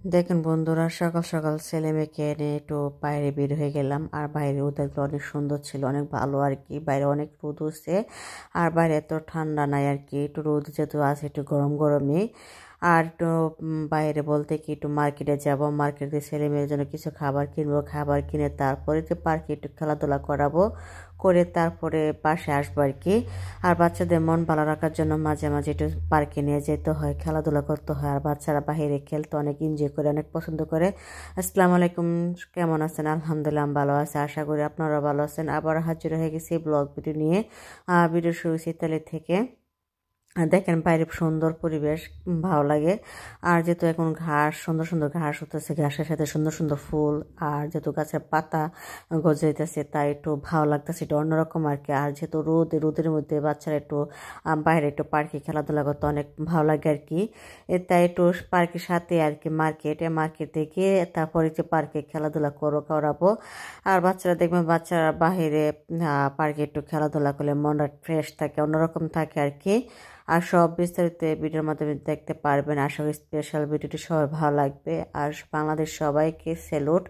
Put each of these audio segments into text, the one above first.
দেখেন বন্ধুরা, সকাল সকাল ছেলে মেয়েকে নিয়ে একটু বাইরে বের হয়ে গেলাম। আর বাইরে ওদেরগুলো অনেক সুন্দর ছিল, অনেক ভালো আর কি। বাইরে অনেক রোদ উঠছে, আর বাইরে এত ঠান্ডা নাই আর কি, একটু রোদ যেহেতু আছে একটু গরম গরমই। আর একটু বাইরে বলতে কি একটু মার্কেটে যাব, মার্কেটে ছেলে মেয়ের জন্য কিছু খাবার কিনবো, খাবার কিনে তারপরে একটু পার্কে একটু খেলাধুলা করাবো, করে তারপরে বাসায় আসবো আর কি। আর বাচ্চাদের মন ভালো রাখার জন্য মাঝে মাঝে একটু পার্কে নিয়ে যেতে হয়, খেলাধুলা করতে হয়। আর বাচ্চারা বাইরে খেলতে অনেক এনজয় করে, অনেক পছন্দ করে। আসসালামু আলাইকুম, কেমন আছেন? আলহামদুলিল্লাহ আমি ভালো আছি, আশা করি আপনারা ভালো আছেন। আবার হাজির হয়ে গেছি ব্লগ ভিডিও নিয়ে। ভিডিও শুরু ইতালি থেকে। আর দেখেন বাইরে সুন্দর পরিবেশ, ভালো লাগে। আর যেহেতু এখন ঘাস, সুন্দর সুন্দর ঘাস হতেছে, ঘাসের সাথে সুন্দর সুন্দর ফুল, আর যেহেতু গাছের পাতা গজাইতেছে, তাই একটু ভালো লাগতেছে, এটা অন্যরকম আর কি। আর যেহেতু রোদের মধ্যে বাচ্চারা একটু বাইরে একটু পার্কে খেলাধুলা করতে অনেক ভালো লাগে আর কি। তাই একটু পার্কের সাথে আর কি মার্কেট থেকে তারপরে যে পার্কে খেলাধুলা করাবো। আর বাচ্চারা দেখবেন, বাচ্চারা বাহিরে পার্কে একটু খেলাধুলা করলে মনটা ফ্রেশ থাকে, অন্যরকম থাকে আর কি। আর সব বিস্তারিত ভিডিওর মাধ্যমে দেখতে পারবেন। আশা করি স্পেশাল ভিডিওটি সবাই ভালো লাগবে। আর বাংলাদেশ সবাইকে স্যালুট।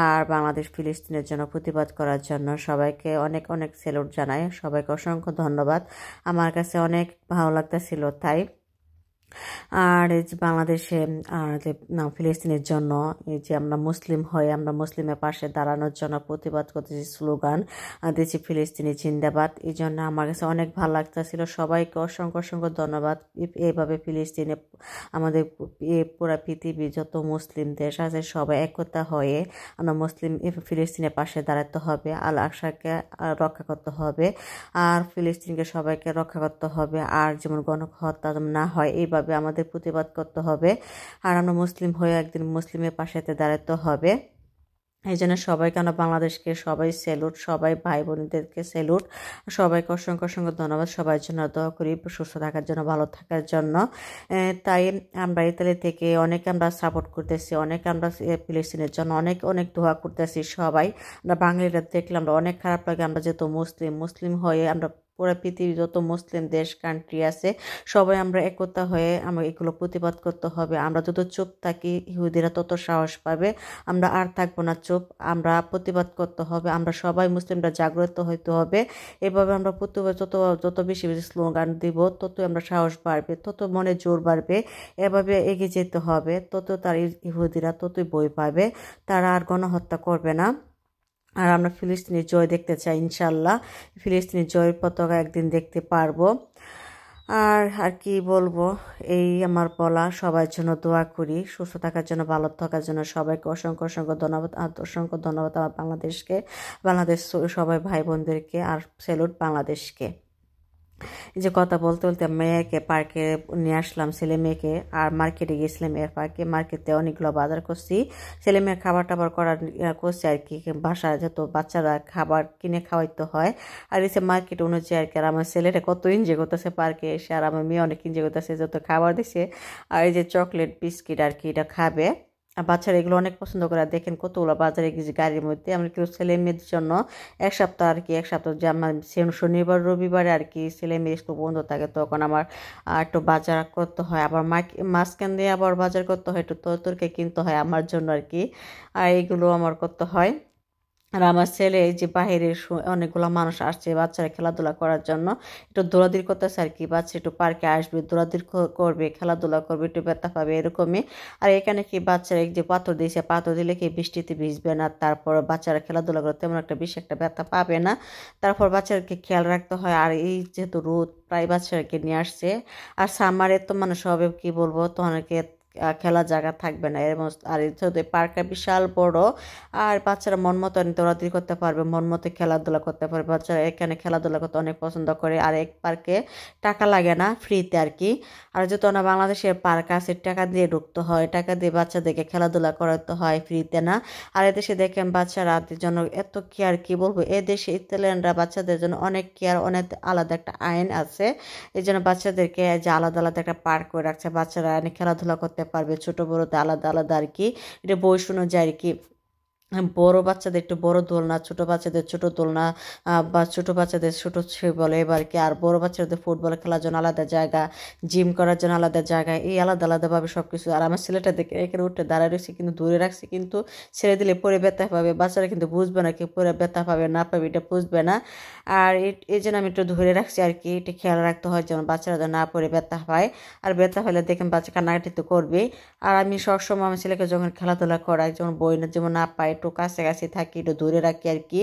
আর বাংলাদেশ ফিলিস্তিনের জন্য প্রতিবাদ করার জন্য সবাইকে অনেক অনেক স্যালুট জানাই, সবাইকে অসংখ্য ধন্যবাদ। আমার কাছে অনেক ভালো লাগতেছিল তাই। আর এই যে বাংলাদেশে যে ফিলিস্তিনের জন্য, এই যে আমরা মুসলিম হয়ে আমরা মুসলিমের পাশে দাঁড়ানোর জন্য প্রতিবাদ করতেছি, স্লোগান দিয়েছি ফিলিস্তিনি জিন্দাবাদ। এই জন্য আমার কাছে অনেক ভালো লাগতেছিল। সবাইকে অসংখ্য অসংখ্য ধন্যবাদ। এইভাবে ফিলিস্তিনে আমাদের পুরা পৃথিবী যত মুসলিম দেশ আছে সবাই একতা হয়ে আমরা ফিলিস্তিনের পাশে দাঁড়াতে হবে। আল আকসাকে রক্ষা করতে হবে, আর ফিলিস্তিনকে সবাইকে রক্ষা করতে হবে। আর যেমন গণহত্যা না হয়, এইভাবে আমাদের প্রতিবাদ করতে হবে। আর আমরা মুসলিম হয়ে একদিন মুসলিমের পাশে দাঁড়াতে হবে। এই জন্য সবাইকে, আমরা বাংলাদেশকে সবাই স্যালুট, সবাই ভাই বোনদেরকে স্যালুট। সবাইকে অসংখ্য অসংখ্য ধন্যবাদ। সবার জন্য দোয়া করি সুস্থ থাকার জন্য, ভালো থাকার জন্য। তাই আমরা ইতালি থেকে অনেক আমরা সাপোর্ট করতেছি, অনেক আমরা ফিলিস্তিনের জন্য অনেক অনেক দোয়া করতেছি সবাই। আমরা বাঙালিরা দেখলে আমরা অনেক খারাপ লাগে, আমরা যেহেতু মুসলিম হয়ে আমরা পুরো পৃথিবী যত মুসলিম দেশ কান্ট্রি আছে সবাই আমরা একতা হয়ে আমরা এগুলো প্রতিবাদ করতে হবে। আমরা যত চুপ থাকি ইহুদিরা তত সাহস পাবে, আমরা আর থাকবো না চুপ, আমরা প্রতিবাদ করতে হবে। আমরা সবাই মুসলিমরা জাগ্রত হইতে হবে। এভাবে আমরা প্রতিবাদ যত যত বেশি বেশি স্লোগান দিব, তত আমরা সাহস বাড়বে, তত মনে জোর বাড়বে। এভাবে এগিয়ে যেতে হবে, তত তার ইহুদিরা ততই ভয় পাবে, তারা আর গণহত্যা করবে না। আর আমরা ফিলিস্তিনের জয় দেখতে চাই, ইনশাল্লাহ ফিলিস্তিনের জয়ের পতাকা একদিন দেখতে পারবো। আর আর কি বলবো, এই আমার বলা। সবার জন্য দোয়া করি, সুস্থ থাকার জন্য, ভালো থাকার জন্য। সবাইকে অসংখ্য অসংখ্য ধন্যবাদ, আর অসংখ্য ধন্যবাদ আমার বাংলাদেশ সবাই ভাই বোনদেরকে। আর স্যালুট বাংলাদেশকে। এই যে কথা বলতে বলতে মেয়েকে পার্কে নিয়ে আসলাম, ছেলে মেয়েকে। আর মার্কেটে গেছিলাম, এর পার্কে মার্কেটে অনেকগুলো বাজার করছি, ছেলে মেয়ের খাবার টাবার করার করছি আর কি। বাসায় যেহেতু বাচ্চারা খাবার কিনে খাওয়াইতে হয়। আর এই যে মার্কেট অনুযায়ী আর কি। আর আমার ছেলেটা কত এনজয় করতেছে পার্কে এসে, আর আমার মেয়ে অনেক এনজয় করতেছে, যত খাবার দিছে। আর এই যে চকলেট বিস্কিট আর কি, এটা খাবে। আর বাচ্চারা এগুলো অনেক পছন্দ করে। আর দেখেন কতগুলো বাজারে গেছি গাড়ির মধ্যে। আমরা কেউ ছেলে মেয়েদের জন্য এক সপ্তাহ আর কি, এক সপ্তাহ যে আমার শনিবার রবিবারে আর কি ছেলে মেয়ে স্কুল বন্ধ থাকে, তখন আমার একটু বাজার করতে হয়। আবার মাঝখান দিয়ে আবার বাজার করতে হয়, একটু তরকারি কিনতে হয় আমার জন্য আর কি। আর এইগুলো আমার করতে হয়। আর আমার ছেলে এই যে বাহিরে অনেকগুলো মানুষ আসছে বাচ্চারা খেলাধুলা করার জন্য, একটু দৌড়াদৌড়ি করতেছে আর কি। বাচ্চা একটু পার্কে আসবে, দৌড়াদৌড়ি করবে, খেলাধুলা করবে, একটু ব্যথা পাবে, এরকমই। আর এখানে কি বাচ্চারা এই যে পাথর দিয়েছে, পাথর দিলে কি বৃষ্টিতে ভিজবে না, তারপর বাচ্চারা খেলাধুলা করে তেমন একটা বেশি একটা ব্যথা পাবে না। তারপর বাচ্চাদেরকে খেয়াল রাখতে হয়। আর এই যেহেতু রোদ, প্রায় বাচ্চাদেরকে নিয়ে আসছে। আর সামারে তো মানুষ হবে কি বলবো, তো অনেকে খেলার জায়গা থাকবে না এর মধ্যে। আর যেহেতু পার্কটা বিশাল বড়, আর বাচ্চারা মন মতো দৌড়াদৌড়ি করতে পারবে, মন মতো খেলাধুলা করতে পারবে। বাচ্চারা এখানে খেলাধুলা করতে অনেক পছন্দ করে। আর এক পার্কে টাকা লাগে না, ফ্রিতে আর কি। আর যেহেতু না বাংলাদেশের পার্ক আছে, টাকা দিয়ে ঢুকতে হয়, টাকা দিয়ে বাচ্চাদেরকে খেলাধুলা করাতে হয়, ফ্রিতে না। আর এদেশে দেখেন বাচ্চারা জন্য এত কেয়ার, কি বলবো, এদেশে ইতালিয়ানরা বাচ্চাদের জন্য অনেক কেয়ার, অনেক আলাদা একটা আইন আছে। এই জন্য বাচ্চাদেরকে যে আলাদা আলাদা একটা পার্ক করে রাখছে, বাচ্চারা অনেক খেলাধুলা করতে পারবে, ছোট বড়তে আলাদা আলাদা আর কি। এটা বয়স অনুযায়ী আর কি। বড় বাচ্চাদের একটু বড় দোলনা, ছোট বাচ্চাদের ছোট দোলনা, বা ছোট বাচ্চাদের ছোট বলে এবার কি, আর বড় বাচ্চাদের ফুটবল খেলার জন্য আলাদা জায়গা, জিম করার জন্য আলাদা জায়গা, এই আলাদা আলাদাভাবে সব কিছু। আর আমার ছেলেটা দেখে এখানে উঠে দাঁড়ায় রয়েছে, কিন্তু দূরে রাখছে, কিন্তু ছেড়ে দিলে পরে ব্যথা পাবে, বাচ্চারা কিন্তু বুঝবে না কি পরে ব্যথা পাবে না পাবে, এটা বুঝবে না। আর এই জন্য আমি একটু ধরে রাখছি আর কি, এটা খেয়াল রাখতে হয় যেন বাচ্চারা যেন না পরে ব্যথা পায়। আর ব্যথা হলে দেখেন বাচ্চা কান্নাকাটি তো করবে। আর আমি সবসময় আমার ছেলেকে যখন খেলাধুলা করাই, যেমন বই না যেমন না পাই, একটু কাছাকাছি থাকি, একটু দূরে রাখি আর কি।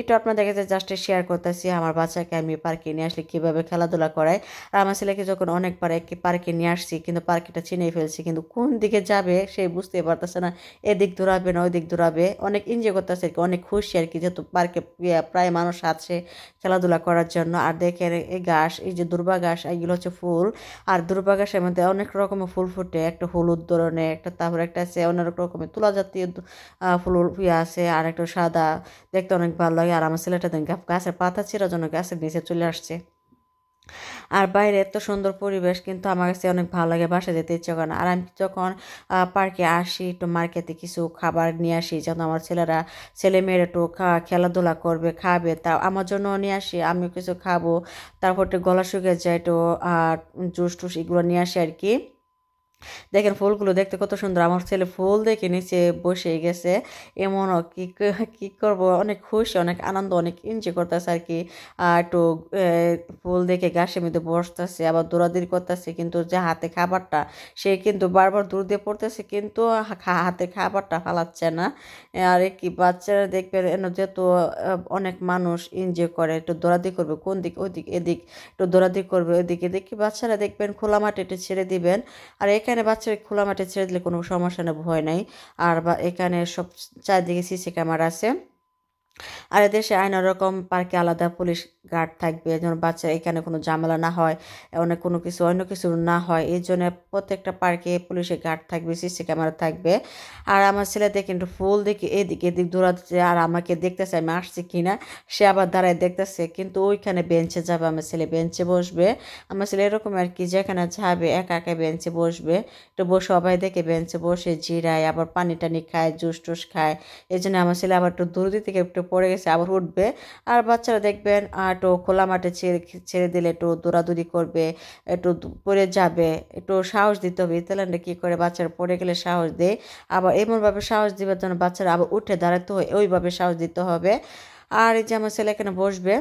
একটু আপনাদের কাছে জাস্ট শেয়ার করতেছি আমার বাচ্চাকে আমি পার্কে নিয়ে আসলে কীভাবে খেলাধুলা করাই। আর আমার ছেলেকে যখন অনেকবার একটি পার্কে নিয়ে আসছি, কিন্তু পার্কটা চিনে ফেলছি, কিন্তু কোন দিকে যাবে সে বুঝতে পারতেছে না, এদিক দৌড়াবে না ওই দিক দৌড়াবে। অনেক এনজয় করতেছে আর কি, অনেক খুশি আর কি, যেহেতু পার্কে প্রায় মানুষ আছে খেলাধুলা করার জন্য। আর দেখেন এই ঘাস, এই যে দুর্বা ঘাস, এইগুলো হচ্ছে ফুল। আর দুর্বা ঘাসের মধ্যে অনেক রকমের ফুল ফুটে, একটা হলুদ ধরনের, একটা তারপর একটা আছে অনেক রকমের তুলা জাতীয় ফুল আছে, আর একটা সাদা, দেখতে অনেক ভালো লাগে। আর আমার ছেলেটা গাছের পাতা ছিঁড়ার জন্য গাছের নিচে চলে আসছে। আর বাইরে এত সুন্দর পরিবেশ, কিন্তু আমার কাছে অনেক ভালো লাগে, বাসা যেতে ইচ্ছে করে না। আর আমি যখন পার্কে আসি, একটু মার্কেটে কিছু খাবার নিয়ে আসি, যেন আমার ছেলে মেয়েরা একটু খেলাধুলা করবে, খাবে, তা আমার জন্য নিয়ে আসি, আমিও কিছু খাবো। তারপর একটু গলা শুকিয়ে যায়, একটু জুস টুস এগুলো নিয়ে আসি আর কি। দেখেন ফুলগুলো দেখতে কত সুন্দর, আমার ছেলে ফুল দেখে নিচে বসে গেছে। এমনও কি করব, অনেক খুশি, অনেক আনন্দ, অনেক এনজয় করতেছে আর কি। একটু ফুল দেখে ঘাসের মধ্যে বসতেছে, আবার দৌড়াদৌড়ি করতেছে, কিন্তু যে হাতে খাবারটা, সে কিন্তু বারবার দূর দিয়ে পড়তেছে, কিন্তু হাতে খাবারটা ফালাচ্ছে না। আর কি বাচ্চারা দেখবে যেহেতু অনেক মানুষ এনজয় করে, একটু দৌড়াদৌড়ি করবে, কোন দিক ওই দিক এদিক, একটু দৌড়াদৌড়ি করবে ওইদিকে, দেখি বাচ্চারা দেখবেন খোলা মাঠে একটু ছেড়ে দিবেন। আর এখানে বাচ্চারা খোলা মাঠে ছেড়ে দিলে কোনো সমস্যা নেই, ভয় নাই। আর এখানে সব চারদিকে সিসি ক্যামেরা আছে। আর এদেশে আইন ওরকম, পার্কে আলাদা পুলিশ গার্ড থাকবে, যেন বাচ্চা এখানে কোনো ঝামেলা না হয়, অনেক কোনো কিছু অন্য কিছু না হয়, এই জন্য প্রত্যেকটা পার্কে পুলিশের গার্ড থাকবে, সিসি ক্যামেরা থাকবে। আর আমার ছেলেদের কিন্তু ফুল দেখে এদিক এদিক দৌড়াচ্ছে, আর আমাকে দেখতেছে আমি আসছি কিনা, সে আবার দাঁড়ায় দেখতেছে, কিন্তু ওইখানে বেঞ্চে যাবে, আমার ছেলে বেঞ্চে বসবে। আমার ছেলে এরকম আর কি, যেখানে যাবে একা একা বেঞ্চে বসবে, একটু সবাই দেখে বেঞ্চে বসে জিরায়, আবার পানি টানি খায়, জুস টুস খায়। এই জন্য আমার ছেলে আবার একটু দূর থেকে একটু পড়ে গেছে, আবার উঠবে। আর বাচ্চারা দেখবেন একটু খোলা মাঠে ছেড়ে ছেড়ে দিলে একটু দৌড়াদৌড়ি করবে, একটু পড়ে যাবে, একটু সাহস দিতে হবে। ইতালিয়ানরা কী করে, বাচ্চারা পড়ে গেলে সাহস দেয়, আবার এমনভাবে সাহস দেওয়ার জন্য বাচ্চারা আবার উঠে দাঁড়াতে হয়, ওইভাবে সাহস দিতে হবে। আর এই যে আমার ছেলে এখানে বসবে,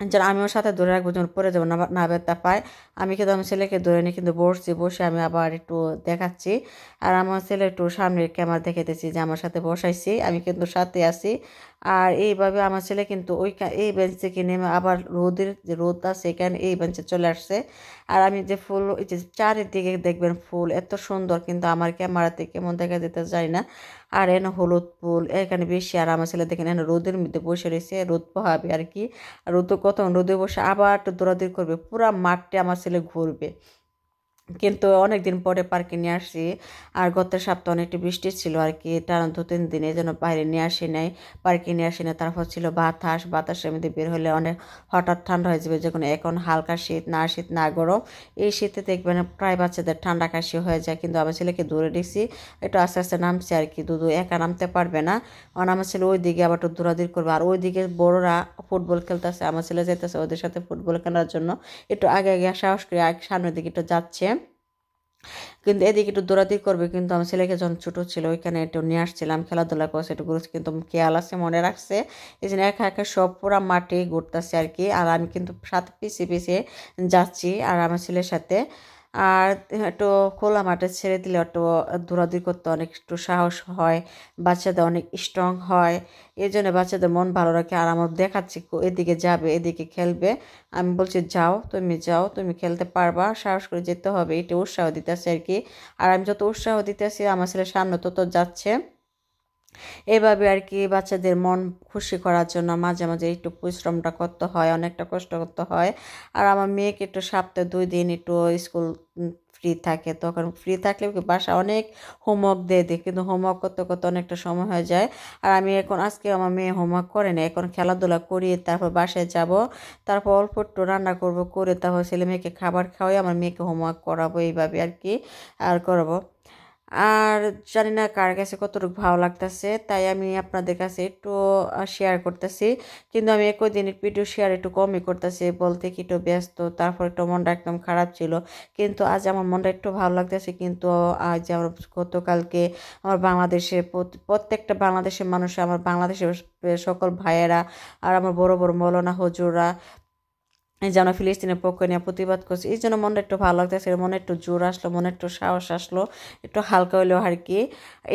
যেন আমি ওর সাথে ধরে রাখবো, যেন পরে যাবো না, না ব্যথা পায়। আমি কিন্তু আমার ছেলেকে ধরে নিই, কিন্তু বসছি, বসে আমি আবার একটু দেখাচ্ছি। আর আমার ছেলে একটু সামনের ক্যামেরা দেখাতেছি যে আমার সাথে বসাইছি, আমি কিন্তু সাথে আছি। আর এইভাবে আমার ছেলে কিন্তু এই বেঞ্চ থেকে নেমে আবার রোদের যে রোদ আছে এখানে এই বেঞ্চে চলে আসছে। আর আমি যে ফুল, এই যে চারিদিকে দেখবেন ফুল এত সুন্দর, কিন্তু আমার ক্যামেরাতে কেমন দেখা যেতে যায় না। আর এনে হলুদ ফুল এখানে বেশি। আর আমার ছেলে দেখেন এনে রোদের মধ্যে বসে রয়েছে, রোদ পোহাবে আর কি। আর রোদ কত রোদে বসে আবার একটু দৌড়াদৌড়ি করবে, পুরা মাঠে আমার ছেলে ঘুরবে। কিন্তু অনেক দিন পরে পার্কে নিয়ে আসছি। আর গত সপ্তাহে অনেকটা বৃষ্টি ছিল আর কি, টানা 2-3 দিন, এই জন্য বাইরে নিয়ে আসি নাই, পার্কে নিয়ে আসি না। তারপর ছিল বাতাসের মধ্যে বের হলে অনেক হঠাৎ ঠান্ডা হয়ে যাবে, যখন এখন হালকা শীত না গরম। এই শীতে দেখবেন প্রায় বাচ্চাদের ঠান্ডা কাশি হয়ে যায়, কিন্তু আমার ছেলেকে দৌড়ে দিছি, একটু আস্তে আস্তে নামছে আর কি, দুধু একা নামতে পারবে না। কারণ আমার ছেলে ওই দিকে আবার একটু দৌড়াদৌড়ি করবে, আর ওই দিকে বড়রা ফুটবল খেলতেছে, আমার ছেলে যেতেছে ওদের সাথে ফুটবল খেলার জন্য, একটু আগে আগে সাহস করে সামনের দিকে একটু যাচ্ছে, কিন্তু এদিকে একটু দৌড়াদৌড়ি করবে। কিন্তু আমার ছেলেকে যখন ছোটো ছিল ওইখানে একটু নিয়ে আসছিলাম, খেলাধুলা করছে একটু ঘুরছে, কিন্তু খেয়াল আছে, মনে রাখছে, এই জন্য একা একা সব পুরা মাঠে ঘুরতেছে আর কি। আর আমি কিন্তু সাথে পিছিয়ে পিছিয়ে যাচ্ছি আর আমার ছেলের সাথে। আর একটু খোলা মাঠে ছেড়ে দিলে একটু দৌড়াদৌড়ি করতে অনেক একটু সাহস হয়, বাচ্চাদের অনেক স্ট্রং হয়, এই জন্য বাচ্চাদের মন ভালো রাখে। আর আমার দেখাচ্ছি এদিকে যাবে, এদিকে খেলবে, আমি বলছি যাও তুমি খেলতে পারবা, সাহস করে যেতে হবে, এটা উৎসাহ দিতেছে আর কি। আর আমি যত উৎসাহ দিতেছি আমার ছেলে সামনে তত যাচ্ছে। এভাবে আর কি বাচ্চাদের মন খুশি করার জন্য মাঝে মাঝে একটু পরিশ্রমটা করতে হয়, অনেকটা কষ্ট করতে হয়। আর আমার মেয়েকে একটু সপ্তাহে 2 দিন একটু স্কুল ফ্রি থাকে, তখন ফ্রি থাকলেও কি বাসা অনেক হোমওয়ার্ক দিয়ে দিই, কিন্তু হোমওয়ার্ক করতে করতে অনেকটা সময় হয়ে যায়। আর আমি এখন আজকে আমার মেয়ে হোমওয়ার্ক করে না, এখন খেলাধুলা করিয়ে তারপর বাসায় যাব, তারপর অল্প একটু রান্না করব, করে তারপর ছেলে মেয়েকে খাবার খাওয়াই আমার মেয়েকে হোমওয়ার্ক করাবো, এইভাবে আর কি আর করবো। আর জানি না কার কাছে কতটুকু ভালো লাগতেছে, তাই আমি আপনাদের কাছে একটু শেয়ার করতেছি। কিন্তু আমি একই দিনের ভিডিও শেয়ার একটু কমই করতেছি, বলতে কি একটু ব্যস্ত, তারপর একটু মনটা একদম খারাপ ছিল। কিন্তু আজ আমার মনটা একটু ভালো লাগতেছে। কিন্তু আজ আমার গতকালকে আমার বাংলাদেশে প্রত্যেকটা বাংলাদেশের মানুষ, আমার বাংলাদেশের সকল ভাইয়েরা আর আমার বড় বড় মৌলানা হুজুররা এই যেন ফিলিস্তিনের পক্ষ নিয়ে প্রতিবাদ করছে, এই জন্য মনে একটু ভালো লাগতেছে, মনে একটু জোর আসলো, মনে একটু সাহস আসলো, একটু হালকা হইলেও আর কি।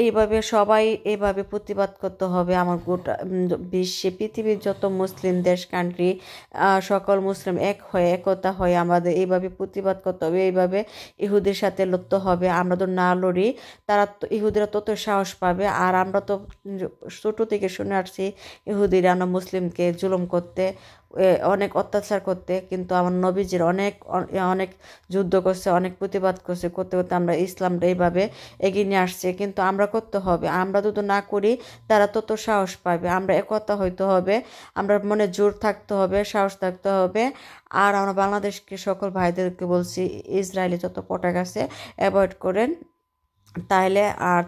এইভাবে সবাই এইভাবে প্রতিবাদ করতে হবে। আমার গোটা বিশ্বে পৃথিবীর যত মুসলিম দেশ কান্ট্রি, সকল মুসলিম এক হয়ে একতা হয়ে আমাদের এইভাবে প্রতিবাদ করতে হবে। এইভাবে ইহুদির সাথে লড়তে হবে। আমরা তো না লড়ি, তারা তো ইহুদিরা তত সাহস পাবে। আর আমরা তো ছোটো থেকে শুনে আসছি ইহুদিরা মুসলিমকে জুলুম করতে, অনেক অত্যাচার করতে। কিন্তু আমার নবীজির অনেক অনেক যুদ্ধ করছে, অনেক প্রতিবাদ করছে, করতে করতে আমরা ইসলামটা এইভাবে এগিয়ে নিয়ে আসছে। কিন্তু আমরা করতে হবে, আমরা যদি না করি তারা তত সাহস পাবে। আমরা একতা হইতে হবে, আমরা মনে জোর থাকতে হবে, সাহস থাকতে হবে। আর আমরা বাংলাদেশকে সকল ভাইদেরকে বলছি, ইসরায়েলি যত প্রোডাক্ট আছে অ্যাভয়েড করেন, তাহলে আর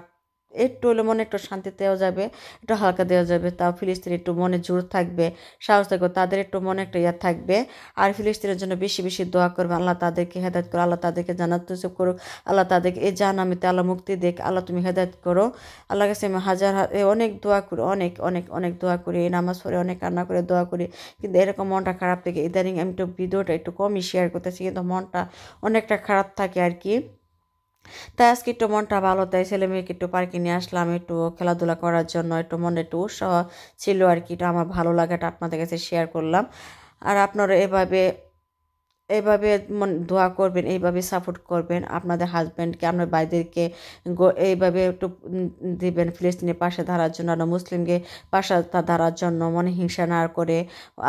একটু হলে মনে একটু শান্তি দেওয়া যাবে, একটু হালকা দেওয়া যাবে। তাও ফিলিস্তিন একটু মনে জোর থাকবে, সাহস থাকবে, তাদের একটু মনে একটা ইয়া থাকবে। আর ফিলিস্তিনের জন্য বেশি বেশি দোয়া করবে, আল্লাহ তাদেরকে হেদায়েত করো, আল্লাহ তাদেরকে জান্নাত নসিব করুক, আল্লাহ তাদেরকে এই জাহান্নামীতে আল্লাহ মুক্তি দেখ, আল্লাহ তুমি হেদায়েত করো। আল্লাহ কাছে আমি অনেক দোয়া করি, অনেক অনেক অনেক দোয়া করি, এই নামাজ পড়ে অনেক কান্না করে দোয়া করি। কিন্তু এরকম মনটা খারাপ থেকে ইদানিং আমি একটু ভিডিওটা একটু কমই শেয়ার করতেছি, কিন্তু মনটা অনেকটা খারাপ থাকে আর কি। তাই আজকে একটু মনটা ভালো, তাই ছেলে মেয়েকে একটু পার্কে নিয়ে আসলাম একটু খেলাধুলা করার জন্য, একটু মনে একটু উৎসাহ ছিল আর কি। এটা আমার ভালো লাগাটা আপনাদের কাছে শেয়ার করলাম। আর আপনারা এভাবে এইভাবে দোয়া করবেন, এইভাবে সাপোর্ট করবেন আপনাদের হাজব্যান্ডকে, আপনার ভাইদেরকে এইভাবে একটু দিবেন ফিলিস্তিনের পাশে দাঁড়ার জন্য, আর মুসলিমকে পাশে দাঁড়ার জন্য, মনে হিংসা না করে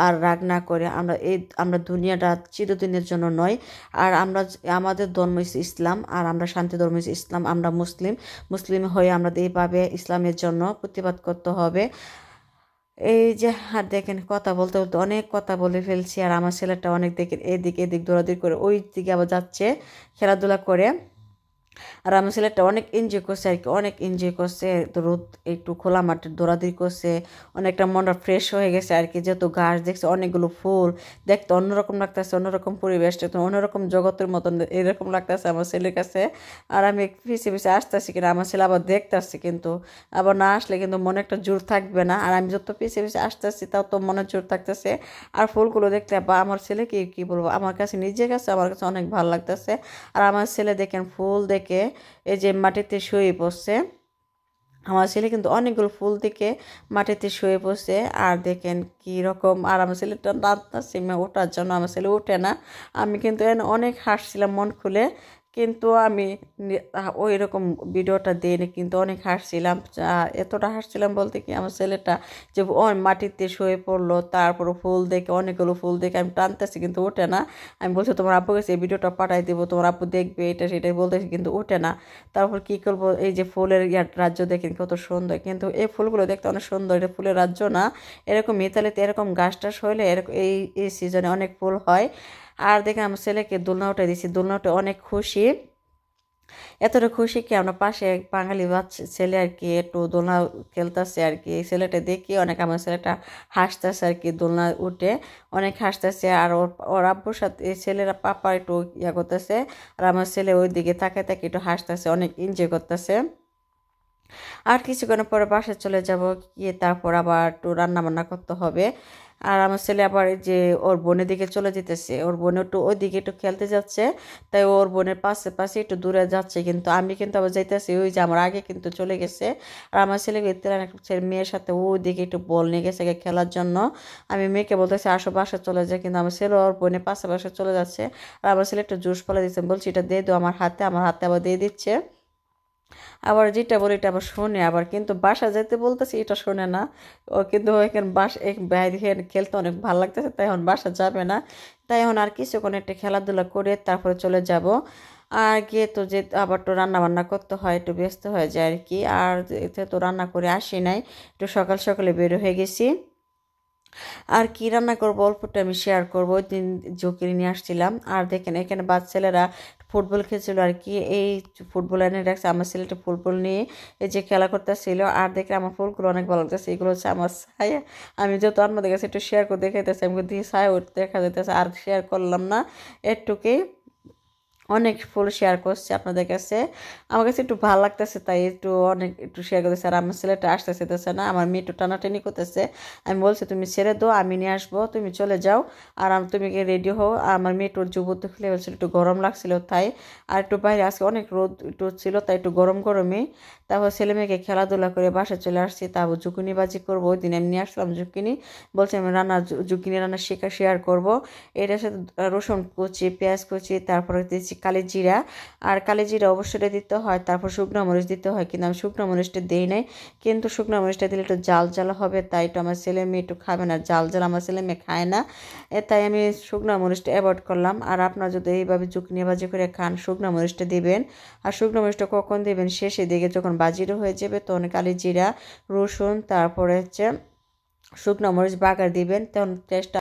আর রাগ না করে। আমরা দুনিয়াটা চিরদিনের জন্য নয়। আর আমাদের ধর্ম ইসলাম, আর আমরা শান্তি ধর্ম ইসলাম, আমরা মুসলিম হয়ে আমরা এইভাবে ইসলামের জন্য প্রতিবাদ করতে হবে। এই যে আর দেখেন কথা বলতে বলতে অনেক কথা বলে ফেলছি। আর আমার ছেলেটা অনেক দেখেন এদিক এদিক দৌড়াদৌড়ি করে ওই দিকে আবার যাচ্ছে খেলাধুলা করে। আর আমার ছেলেটা অনেক এনজয় করছে আর কি, অনেক এনজয় করছে। রোদ একটু খোলা মাঠে দৌড়াদৌড়ি করছে, অনেকটা মনটা ফ্রেশ হয়ে গেছে আর কি। যেহেতু গাছ দেখছে, অনেকগুলো ফুল দেখতে অন্যরকম লাগতেছে, অন্যরকম পরিবেশটা অন্যরকম জগতের মতন এরকম লাগতেছে আমার ছেলের কাছে। আর আমি পিছিয়ে পিছিয়ে আসতেছি, কিনা আমার ছেলে আবার দেখতে আসছে, কিন্তু আবার না আসলে কিন্তু মনে একটা জোর থাকবে না। আর আমি যত পিছিয়ে পিছিয়ে আসতেছি তাও তো মনে জোর থাকতেছে। আর ফুলগুলো দেখতে বা আমার ছেলেকে কি বলবো, আমার কাছে নিজের কাছে আমার কাছে অনেক ভালো লাগতেছে। আর আমার ছেলে দেখেন ফুল দেখে এই যে মাটিতে শুয়ে পড়ছে। আমার ছেলে কিন্তু অনেকগুলো ফুল দেখে মাটিতে শুয়ে পড়ছে। আর দেখেন কি রকম, আর আমার ছেলেটা নাচতেছে ওঠার জন্য, আমার ছেলে ওঠে না। আমি কিন্তু অনেক হাসছিলাম মন খুলে, কিন্তু আমি ওই রকম ভিডিওটা দিইনি, কিন্তু অনেক হাসছিলাম। এতটা হাসছিলাম বলতে কি, আমার ছেলেটা যে মাটিতে শুয়ে পড়লো, তারপর ফুল দেখে অনেকগুলো ফুল দেখে আমি টানতেছি কিন্তু ওঠে না। আমি বলছি তোমার আব্বু কাছে এই ভিডিওটা পাঠাই দেবো, তোমার আব্বু দেখবে, এটা সেটাই বলতেছি, কিন্তু ওঠে না। তারপর কি করবো, এই যে ফুলের রাজ্য দেখেন কত সুন্দর, কিন্তু এই ফুলগুলো দেখতে অনেক সুন্দর, এটা ফুলের রাজ্য না। এরকম ইতালিতে এরকম গাছ টাছ হইলে এরকম এই সিজনে অনেক ফুল হয়। আর দেখে আমার ছেলেকে দোলনা উঠে দিয়েছি, দোলনা উঠে অনেক খুশি। এতটা খুশি কি, আমরা পাশে এক বাঙালি বাচ্চা ছেলে আর কি একটু দোলনা খেলতেছে আর কি, এই ছেলেটা দেখি অনেক, আমার ছেলেটা হাসতেছে আর কি, দোলনা উঠে অনেক হাসতেছে। আর ওর আব্বুর সাথে এই ছেলেরা পাপা একটু ইয়া করতেছে, আর আমার ছেলে ওই দিকে তাকায় তাকে একটু হাসতেছে, অনেক এনজয় করতেছে। আর কিছুক্ষণ পরে বাসায় চলে যাব, গিয়ে তারপর আবার একটু রান্না বান্না করতে হবে। আর আমার ছেলে আবার যে ওর বোনের দিকে চলে যেতেছে, ওর বোন একটু ওই দিকে একটু খেলতে যাচ্ছে, তাই ওর বোনের পাশে পাশে একটু দূরে যাচ্ছে। কিন্তু আমি কিন্তু আবার যাইতেছি ওই যে আমার আগে কিন্তু চলে গেছে। আর আমার ছেলে মেয়ের সাথে ওই দিকে একটু বল নিয়ে গেছে খেলার জন্য। আমি মেয়েকে বলতেছি আসো বাসা চলে যায়, কিন্তু আমার ছেলে ওর বোনের পাশে পাশে চলে যাচ্ছে। আর আমার ছেলে একটু জুস ফেলে দিচ্ছে, বলছি এটা দিয়ে দাও আমার হাতে, আমার হাতে আবার দিয়ে দিচ্ছে। আবার যেটা বলি এটা আবার শোনে, আবার কিন্তু বাসা যেতে বলতেছি এটা শোনে না। ও কিন্তু এখানে বাইরে খেলতে অনেক ভালো লাগতেছে, তাই এখন বাসা যাবে না। তাই এখন আর কিছুক্ষণ একটা খেলাধুলা করে তারপরে চলে যাব। আর গিয়ে তো যে আবার তো রান্না বান্না করতে হয়, একটু ব্যস্ত হয়ে যায় আর কি। আর এতে তো রান্না করে আসি নাই, একটু সকাল সকালে বের হয়ে গেছি। আর কি রান্না করবো অল্পটা আমি শেয়ার করবো, ওই দিন ঝুঁকি নিয়ে আসছিলাম। আর দেখেন এখানে বাচ্চাছেলেরা ফুটবল খেলছিল আর কি। এই ফুটবল এনে রাখছে, আমার ছেলেটা ফুটবল নিয়ে এই যে খেলা করতেছিল। আর দেখে আমার ফুলগুলো অনেক ভালো লাগতেছে। এগুলো হচ্ছে আমার ছায়া। আমি যেহেতু আপনাদের কাছে একটু শেয়ার করে দেখাইতেছি, আমি দিয়ে ছায়া দেখা যাইতেছে, আর শেয়ার করলাম না একটুকুই। অনেক ফুল শেয়ার করছে আপনাদের কাছে, আমার কাছে একটু ভালো লাগতেছে তাই একটু শেয়ার করতেছে। আর আমার ছেলেটা আসতেছে না, আমার মেয়ে একটু টানাটানি করতেছে। আমি বলছি তুমি ছেড়ে দাও, আমি নিয়ে আসবো, তুমি চলে যাও। আর তুমি রেডি হও। আমার মেয়ে একটু যুবতী খুলে বলছিল, একটু গরম লাগছিল তাই। আর একটু বাইরে আজকে অনেক রোদ একটু ছিল তাই একটু গরম গরমই। তারপর ছেলে মেয়েকে খেলাধুলা করে বাসায় চলে আসছি। তারপর জুকুনি বাজি করবো, ওই দিন আমি নিয়ে আসলাম জুকিনি। বলছি আমি জুকিনি রান্না শেয়ার করবো। এটার সাথে রসুন কুচি, পেঁয়াজ কুচি, তারপরে দিচ্ছি কালি জিরা। আর কালি জিরা অবশ্যই দিতে হয়, তারপর শুকনো মরিচ দিতে হয়, কিন্তু আমি শুকনো মরিচটা দিই নাই। কিন্তু শুকনো মরিচটা দিলে একটু জাল জাল হবে, তাই একটু আমার ছেলে মেয়ে একটু খাবে না, জাল জাল আমার ছেলে মেয়ে খায় না। তাই আমি শুকনো মরিচটা অ্যাভয়েড করলাম। আর আপনারা যদি এইভাবে জুকনি ভাজি করে খান, শুকনো মরিচটা দিবেন। আর শুকনো মরিচটা কখন দিবেন? শেষে দিকে যখন বাজিরও হয়ে যাবে তখন কালি জিরা, রসুন, তারপরে হচ্ছে শুকনো মরিচ বাগার দিবেন, তখন টেস্টটা